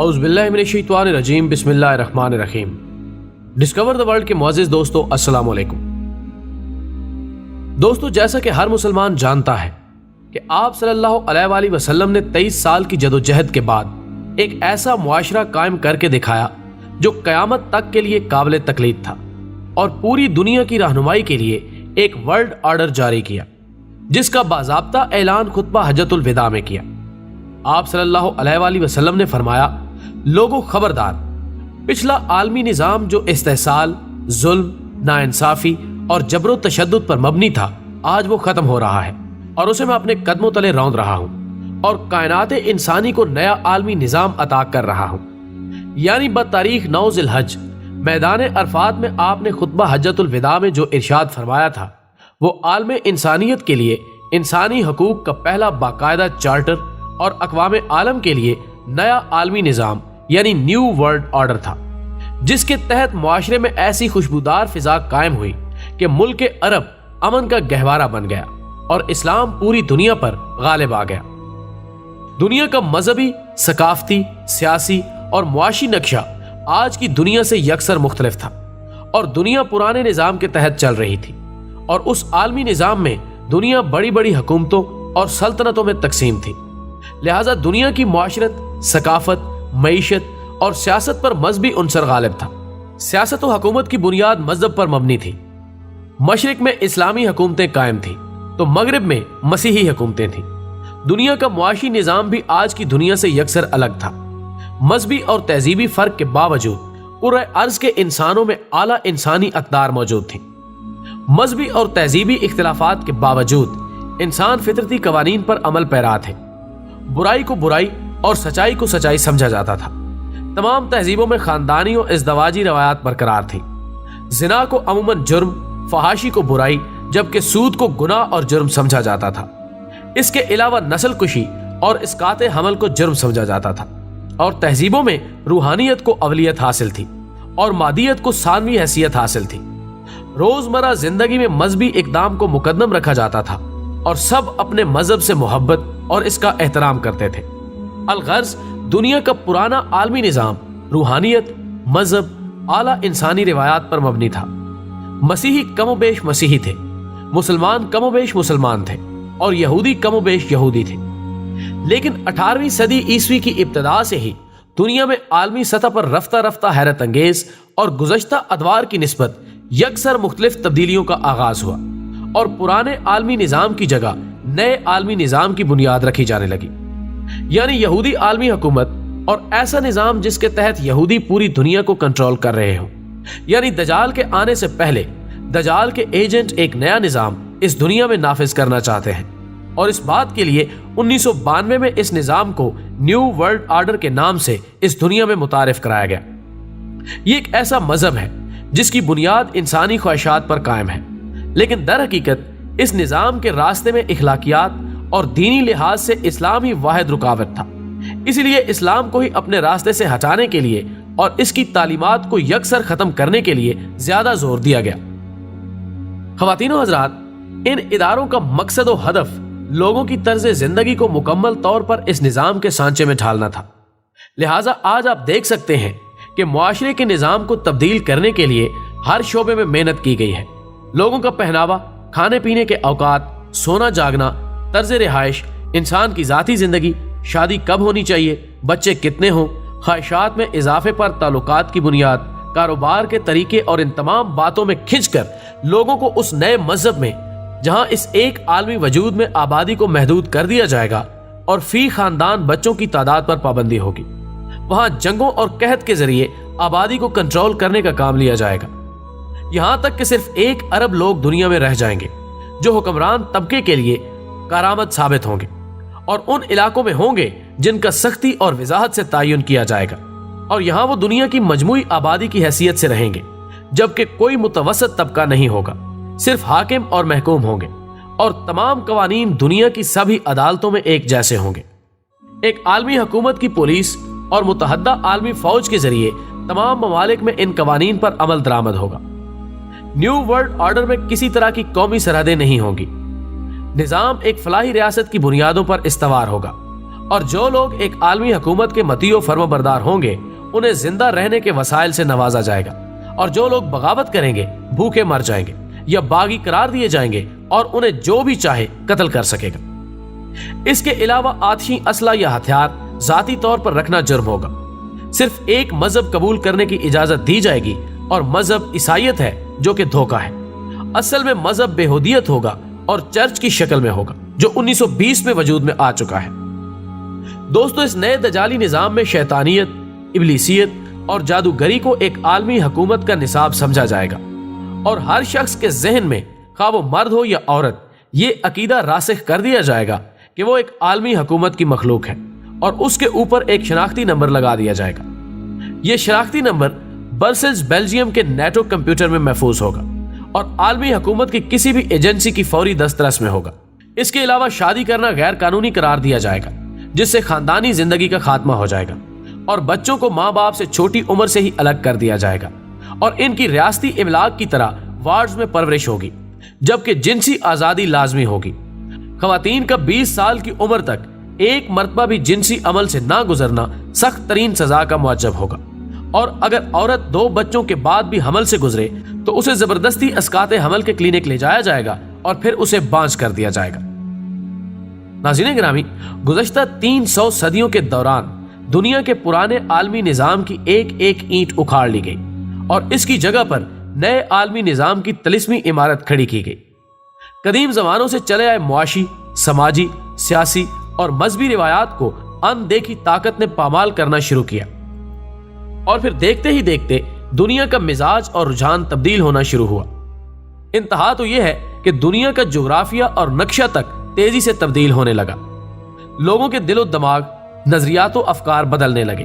اعوذ باللہ من الشیطان الرجیم، بسم اللہ الرحمن الرحیم۔ ڈسکور دا ورلڈ کے معزز دوستو، السلام علیکم۔ دوستو، جیسا کہ ہر مسلمان جانتا ہے کہ آپ صلی اللہ علیہ وآلہ وسلم نے 23 سال کی جدوجہد کے بعد ایک ایسا معاشرہ قائم کر کے دکھایا جو قیامت تک کے لیے قابل تقلید تھا، اور پوری دنیا کی رہنمائی کے لیے ایک ورلڈ آرڈر جاری کیا، جس کا باضابطہ اعلان خطبہ حجۃ الوداع میں کیا۔ آپ صلی اللہ علیہ وآلہ وسلم نے فرمایا، لوگو خبردار، پچھلا عالمی نظام جو استحصال، ظلم، ناانصافی اور جبر و تشدد پر مبنی تھا، آج وہ ختم ہو رہا ہے اور اسے میں اپنے قدموں تلے روند رہا ہوں اور کائنات انسانی کو نیا عالمی نظام عطا کر رہا ہوں۔ یعنی بتاریخ 9 ذی الحج میدان عرفات میں آپ نے خطبہ حجۃ الوداع میں جو ارشاد فرمایا تھا، وہ عالم انسانیت کے لیے انسانی حقوق کا پہلا باقاعدہ چارٹر اور اقوام عالم کے لیے نیا عالمی نظام یعنی نیو ورلڈ آرڈر تھا، جس کے تحت معاشرے میں ایسی خوشبودار فضا قائم ہوئی کہ ملک عرب امن کا گہوارہ بن گیا اور اسلام پوری دنیا پر غالب آ گیا۔ دنیا کا مذہبی، ثقافتی، سیاسی اور معاشی نقشہ آج کی دنیا سے یکسر مختلف تھا، اور دنیا پرانے نظام کے تحت چل رہی تھی، اور اس عالمی نظام میں دنیا بڑی بڑی حکومتوں اور سلطنتوں میں تقسیم تھی۔ لہٰذا دنیا کی معاشرت، ثقافت، معیشت اور سیاست پر مذہبی عنصر غالب تھا۔ سیاست و حکومت کی بنیاد مذہب پر مبنی تھی۔ مشرق میں اسلامی حکومتیں قائم تھیں تو مغرب میں مسیحی حکومتیں تھیں۔ دنیا کا معاشی نظام بھی آج کی دنیا سے یکسر الگ تھا۔ مذہبی اور تہذیبی فرق کے باوجود کرۂ ارض کے انسانوں میں اعلیٰ انسانی اقدار موجود تھیں۔ مذہبی اور تہذیبی اختلافات کے باوجود انسان فطرتی قوانین پر عمل پیرا تھے۔ برائی کو برائی اور سچائی کو سچائی سمجھا جاتا تھا۔ تمام تہذیبوں میں خاندانی و ازدواجی روایات برقرار تھیں۔ زنا کو عموماً جرم، فحاشی کو برائی، جبکہ سود کو گناہ اور جرم سمجھا جاتا تھا۔ اس کے علاوہ نسل کشی اور اسقاط حمل کو جرم سمجھا جاتا تھا، اور تہذیبوں میں روحانیت کو اولیت حاصل تھی اور مادیت کو ثانوی حیثیت حاصل تھی۔ روزمرہ زندگی میں مذہبی اقدام کو مقدم رکھا جاتا تھا، اور سب اپنے مذہب سے محبت اور اس کا احترام کرتے تھے۔ الغرض دنیا کا پرانا عالمی نظام روحانیت، مذہب، اعلیٰ انسانی روایات پر مبنی تھا۔ مسیحی کم و بیش مسیحی تھے، مسلمان کم و بیش مسلمان تھے، اور یہودی کم و بیش یہودی تھے۔ لیکن 18ویں صدی عیسوی کی ابتدا سے ہی دنیا میں عالمی سطح پر رفتہ رفتہ حیرت انگیز اور گزشتہ ادوار کی نسبت یکسر مختلف تبدیلیوں کا آغاز ہوا، اور پرانے عالمی نظام کی جگہ نئے عالمی نظام کی بنیاد رکھی جانے لگی، یعنی یہودی عالمی حکومت، اور ایسا نظام جس کے تحت یہودی پوری دنیا کو کنٹرول کر رہے ہوں۔ یعنی دجال کے آنے سے پہلے دجال کے ایجنٹ ایک نیا نظام اس دنیا میں نافذ کرنا چاہتے ہیں، اور اس بات کے لیے 1992 میں اس نظام کو نیو ورلڈ آرڈر کے نام سے اس دنیا میں متعارف کرایا گیا۔ یہ ایک ایسا مذہب ہے جس کی بنیاد انسانی خواہشات پر قائم ہے، لیکن در حقیقت اس نظام کے راستے میں اخلاقیات اور دینی لحاظ سے اسلام ہی واحد رکاوٹ تھا۔ اسی لیے اسلام کو ہی اپنے راستے سے ہٹانے کے لیے اور اس کی تعلیمات کو یکسر ختم کرنے کے لیے زیادہ زور دیا گیا۔ خواتین و حضرات، ان اداروں کا مقصد و ہدف لوگوں کی طرز زندگی کو مکمل طور پر اس نظام کے سانچے میں ڈھالنا تھا۔ لہٰذا آج آپ دیکھ سکتے ہیں کہ معاشرے کے نظام کو تبدیل کرنے کے لیے ہر شعبے میں محنت کی گئی ہے۔ لوگوں کا پہناوا، کھانے پینے کے اوقات، سونا جاگنا، طرز رہائش، انسان کی ذاتی زندگی، شادی کب ہونی چاہیے، بچے کتنے ہوں، خواہشات میں اضافے پر تعلقات کی بنیاد، کاروبار کے طریقے، اور ان تمام باتوں میں کھنچ کر لوگوں کو اس نئے مذہب میں، جہاں اس ایک عالمی وجود میں آبادی کو محدود کر دیا جائے گا اور فی خاندان بچوں کی تعداد پر پابندی ہوگی، وہاں جنگوں اور قحط کے ذریعے آبادی کو کنٹرول کرنے کا کام لیا جائے گا، یہاں تک کہ صرف 1 ارب لوگ دنیا میں رہ جائیں گے جو حکمران طبقے کے لیے کارآمد ثابت ہوں گے، اور ان علاقوں میں ہوں گے جن کا سختی اور وضاحت سے تعین کیا جائے گا، اور یہاں وہ دنیا کی مجموعی آبادی کی حیثیت سے رہیں گے، جبکہ کوئی متوسط طبقہ نہیں ہوگا، صرف حاکم اور محکوم ہوں گے، اور تمام قوانین دنیا کی سبھی عدالتوں میں ایک جیسے ہوں گے۔ ایک عالمی حکومت کی پولیس اور متحدہ عالمی فوج کے ذریعے تمام ممالک میں ان قوانین پر عمل درآمد ہوگا۔ نیو ورلڈ آرڈر میں کسی طرح کی قومی سرحدیں نہیں ہوں گی۔ نظام ایک فلاحی ریاست کی بنیادوں پر استوار ہوگا، اور جو لوگ ایک عالمی حکومت کے مطیع و فرمانبردار ہوں گے انہیں زندہ رہنے کے وسائل سے نوازا جائے گا، اور جو لوگ بغاوت کریں گے بھوکے مر جائیں گے یا باغی قرار دیے جائیں گے اور انہیں جو بھی چاہے قتل کر سکے گا۔ اس کے علاوہ آتشی اسلحہ یا ہتھیار ذاتی طور پر رکھنا جرم ہوگا۔ صرف ایک مذہب قبول کرنے کی اجازت دی جائے گی اور مذہب عیسائیت ہے، جو کہ دھوکہ ہے۔ اصل میں مذہب بےہودیت ہوگا اور چرچ کی شکل میں ہوگا، جو 1920 میں وجود میں آ چکا ہے۔ دوستو، اس نئے دجالی نظام میں شیطانیت، ابلیسیت اور جادوگری کو ایک عالمی حکومت کا نصاب سمجھا جائے گا، اور ہر شخص کے ذہن میں، خواہ وہ مرد ہو یا عورت، یہ عقیدہ راسخ کر دیا جائے گا کہ وہ ایک عالمی حکومت کی مخلوق ہے، اور اس کے اوپر ایک شناختی نمبر لگا دیا جائے گا۔ یہ شناختی نمبر برسلز بیلجیم کے نیٹو کمپیوٹر میں محفوظ ہوگا اور عالمی حکومت کی کسی بھی ایجنسی کی فوری دسترس میں ہوگا۔ اس کے علاوہ شادی کرنا غیر قانونی قرار دیا جائے گا، جس سے خاندانی زندگی کا خاتمہ ہو جائے گا، اور بچوں کو ماں باپ سے چھوٹی عمر سے ہی الگ کر دیا جائے گا، اور ان کی ریاستی املاک کی طرح وارڈز میں پرورش ہوگی، جبکہ جنسی آزادی لازمی ہوگی۔ خواتین کا 20 سال کی عمر تک ایک مرتبہ بھی جنسی عمل سے نہ گزرنا سخت ترین سزا کا موجب ہوگا، اور اگر عورت 2 بچوں کے بعد بھی حمل سے گزرے تو اسے زبردستی اسقاط حمل کے کلینک لے جایا جائے گا اور پھر اسے بانجھ کر دیا جائے گا۔ ناظرین گرامی، گزشتہ 300 صدیوں کے دوران دنیا کے پرانے عالمی نظام کی ایک ایک اینٹ اکھاڑ لی گئی اور اس کی جگہ پر نئے عالمی نظام کی طلسمی عمارت کھڑی کی گئی۔ قدیم زمانوں سے چلے آئے معاشی، سماجی، سیاسی اور مذہبی روایات کو اندیکھی طاقت نے پامال کرنا شروع کیا، اور پھر دیکھتے ہی دیکھتے دنیا کا مزاج اور رجحان تبدیل ہونا شروع ہوا۔ انتہا تو یہ ہے کہ دنیا کا جغرافیہ اور نقشہ تک تیزی سے تبدیل ہونے لگا۔ لوگوں کے دل و دماغ، نظریات و افکار بدلنے لگے،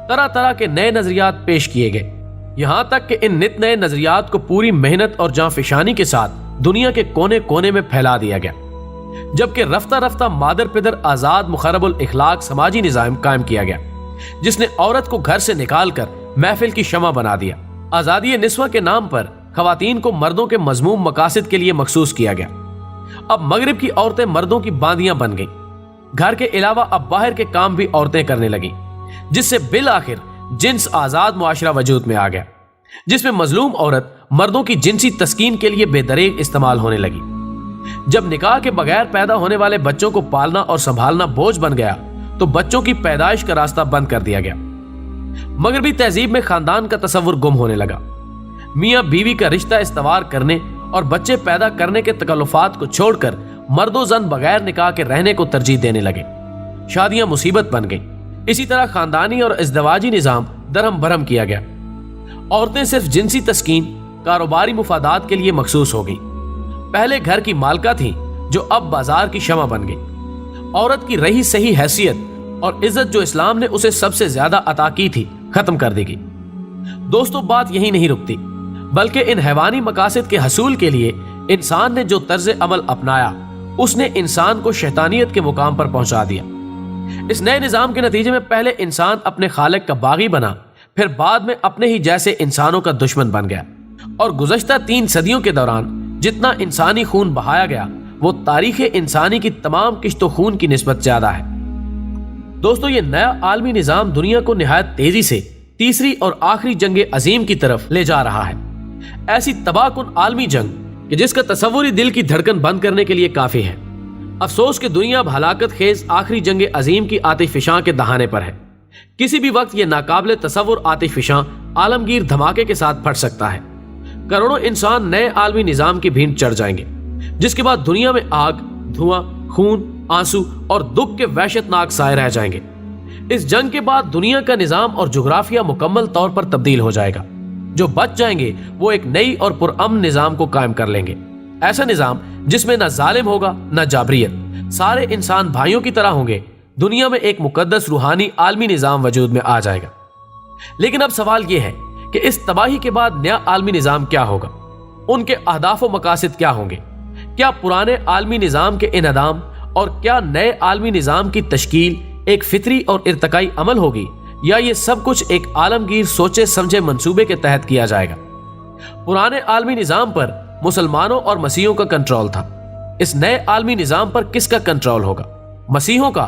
طرح طرح کے نئے نظریات پیش کیے گئے، یہاں تک کہ ان نت نئے نظریات کو پوری محنت اور جاں فشانی کے ساتھ دنیا کے کونے کونے میں پھیلا دیا گیا، جبکہ رفتہ رفتہ مادر پدر آزاد مخرب الاخلاق سماجی نظام قائم کیا گیا، جس نے عورت کو گھر سے نکال کر محفل کی شمع بنا دیا۔ آزادی نسواں کے نام پر خواتین کو مردوں کے مذموم مقاصد کے لیے مخصوص کیا گیا۔ اب مغرب کی عورتیں مردوں کی باندیاں بن گئیں، گھر کے علاوہ اب باہر کے کام بھی عورتیں کرنے لگیں، جس سے بالآخر جنس آزاد معاشرہ وجود میں آ گیا، جس میں مظلوم عورت مردوں کی جنسی تسکین کے لیے بے دریغ استعمال ہونے لگی۔ جب نکاح کے بغیر پیدا ہونے والے بچوں کو پالنا اور سنبھالنا بوجھ بن گیا تو بچوں کی پیدائش کا راستہ بند کر دیا گیا۔ مغربی تہذیب میں خاندان کا تصور گم ہونے لگا، میاں بیوی کا رشتہ استوار کرنے اور بچے پیدا کرنے کے تکلفات کو چھوڑ کر مرد و زن بغیر نکاح کے رہنے کو ترجیح دینے لگے، شادیاں مصیبت بن گئیں۔ اسی طرح خاندانی اور ازدواجی نظام درہم برہم کیا گیا، عورتیں صرف جنسی تسکین، کاروباری مفادات کے لیے مخصوص ہو گئی۔ پہلے گھر کی مالکہ تھیں جو اب بازار کی شمع بن گئی۔ عورت کی رہی صحیح حیثیت اور عزت جو اسلام نے اسے سب سے زیادہ عطا کی تھی ختم کر دی گئی۔ دوستو، بات یہی نہیں رکتی، بلکہ ان حیوانی مقاصد کے حصول کے لیے انسان نے جو طرز عمل اپنایا اس نے انسان کو شیطانیت کے مقام پر پہنچا دیا۔ اس نئے نظام کے نتیجے میں پہلے انسان اپنے خالق کا باغی بنا، پھر بعد میں اپنے ہی جیسے انسانوں کا دشمن بن گیا، اور گزشتہ 3 صدیوں کے دوران جتنا انسانی خون بہایا گیا وہ تاریخ انسانی کی تمام کشت و خون کی نسبت زیادہ ہے۔ دوستو، یہ نیا عالمی نظام دنیا کو نہایت تیزی سے تیسری اور آخری جنگ عظیم کی طرف لے جا رہا ہے، ایسی تباہ کن عالمی جنگ کہ جس کا تصور ہی دل کی دھڑکن بند کرنے کے لیے کافی ہے۔ افسوس کہ دنیا اب ہلاکت خیز آخری جنگ عظیم کی آتش فشاں کے دہانے پر ہے۔ کسی بھی وقت یہ ناقابل تصور آتش فشاں عالمگیر دھماکے کے ساتھ پھٹ سکتا ہے۔ کروڑوں انسان نئے عالمی نظام کی بھینٹ چڑھ جائیں گے، جس کے بعد دنیا میں آگ، دھواں، خون، آنسو اور دکھ کے وحشت ناک سائے رہ جائیں گے۔ اس جنگ کے بعد دنیا کا نظام اور جغرافیہ مکمل طور پر تبدیل ہو جائے گا۔ جو بچ جائیں گے وہ ایک نئی اور پرامن نظام کو قائم کر لیں گے، ایسا نظام جس میں نہ ظالم ہوگا نہ جابریت، سارے انسان بھائیوں کی طرح ہوں گے۔ دنیا میں ایک مقدس روحانی عالمی نظام وجود میں آ جائے گا۔ لیکن اب سوال یہ ہے کہ اس تباہی کے بعد نیا عالمی نظام کیا ہوگا؟ ان کے اہداف و مقاصد کیا ہوں گے؟ کیا پرانے عالمی نظام کے انہدام اور کیا نئے عالمی نظام کی تشکیل ایک فطری اور ارتقائی عمل ہوگی، یا یہ سب کچھ ایک عالمگیر سوچے سمجھے منصوبے کے تحت کیا جائے گا؟ پرانے عالمی نظام پر مسلمانوں اور مسیحیوں کا کنٹرول تھا، اس نئے عالمی نظام پر کس کا کنٹرول ہوگا؟ مسیحیوں کا